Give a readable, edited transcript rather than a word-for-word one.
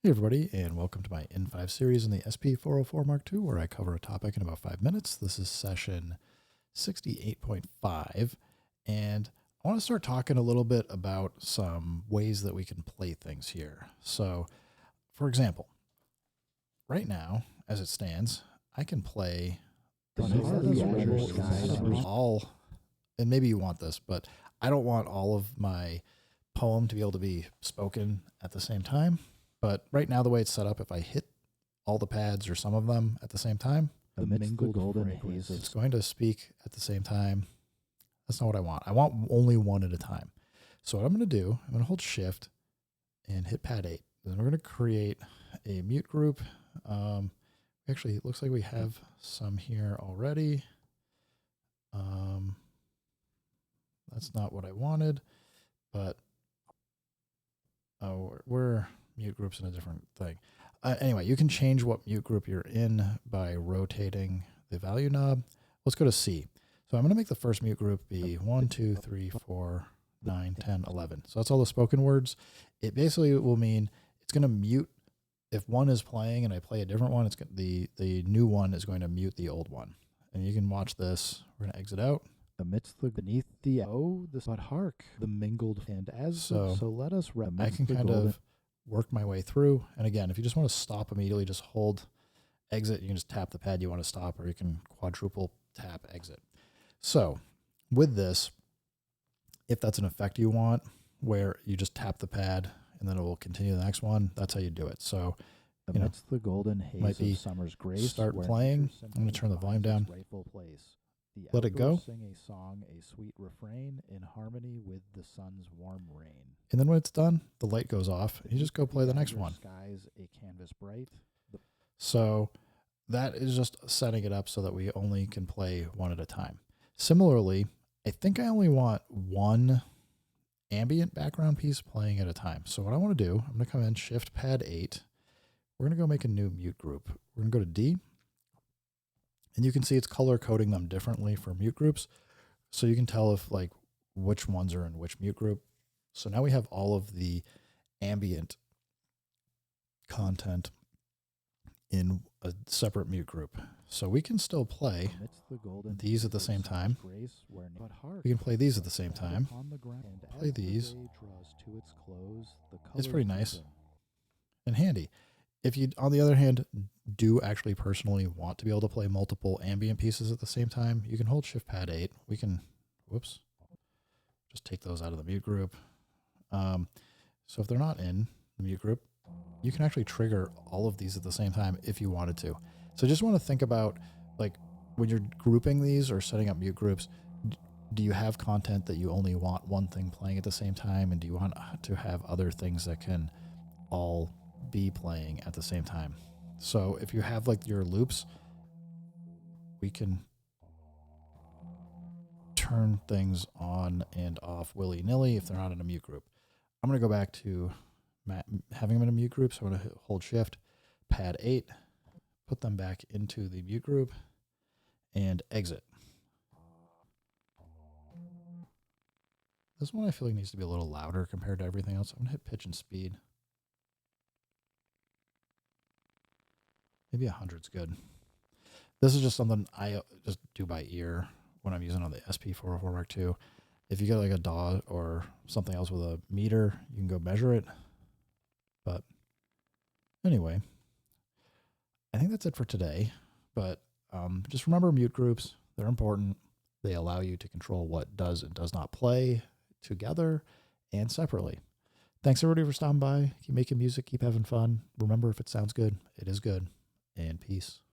Hey everybody, and welcome to my N5 series in the SP404 Mark II, where I cover a topic in about 5 minutes. This is session 68.5, and I want to start talking a little bit about some ways that we can play things here. So, for example, right now, as it stands, I can play all, and maybe you want this, but I don't want all of my poem to be able to be spoken at the same time. But right now, the way it's set up, if I hit all the pads or some of them at the same time, Amidst the golden haze, it's going to speak at the same time. That's not what I want. I want only one at a time. So what I'm going to do, I'm going to hold Shift and hit pad 8. Then we're going to create a mute group. Actually, it looks like we have some here already. That's not what I wanted, but we're mute groups in a different thing. Anyway, you can change what mute group you're in by rotating the value knob. Let's go to C. So I'm going to make the first mute group be 1, 2, 3, 4, 9, 10, 11. So that's all the spoken words. It basically will mean it's going to mute if one is playing and I play a different one. It's the new one is going to mute the old one. And you can watch this. We're going to exit out. amidst the beneath the but hark the mingled and as so let us I can kind of work my way through. And again, if you just want to stop immediately, just hold exit. You can just tap the pad you want to stop, or you can quadruple tap exit. So with this, if that's an effect you want, where you just tap the pad and then it will continue the next one, that's how you do it. So amidst the golden haze might be of summer's grace, start playing. I'm going to turn the volume down. Let it go. Sing a song, a sweet refrain in harmony with the sun's warm rain. And then when it's done, the light goes off. And you just go play the next one. Skies a canvas bright. So that is just setting it up so that we only can play one at a time. Similarly, I think I only want one ambient background piece playing at a time. So what I want to do, I'm going to come in, Shift Pad 8. We're going to go make a new mute group. We're going to go to D. And you can see it's color coding them differently for mute groups. So you can tell if like which ones are in which mute group. So now we have all of the ambient content in a separate mute group. So we can still play these at the same time. We can play these at the same time. Play these. It's pretty nice and handy. If you, on the other hand, do actually personally want to be able to play multiple ambient pieces at the same time, you can hold Shift Pad 8. We can, whoops, just take those out of the mute group. So if they're not in the mute group, you can actually trigger all of these at the same time if you wanted to. So just want to think about, like, when you're grouping these or setting up mute groups, do you have content that you only want one thing playing at the same time? And do you want to have other things that can all be playing at the same time? So if you have like your loops, we can turn things on and off willy-nilly if they're not in a mute group. I'm going to go back to having them in a mute group. So I'm going to hold Shift, Pad 8, put them back into the mute group, and exit. This one I feel like needs to be a little louder compared to everything else. I'm going to hit pitch and speed. Maybe 100's good. This is just something I just do by ear when I'm using on the SP404 Mark II. If you get like a DAW or something else with a meter, you can go measure it. But anyway, I think that's it for today. But just remember mute groups. They're important. They allow you to control what does and does not play together and separately. Thanks everybody for stopping by. Keep making music. Keep having fun. Remember, if it sounds good, it is good. And peace.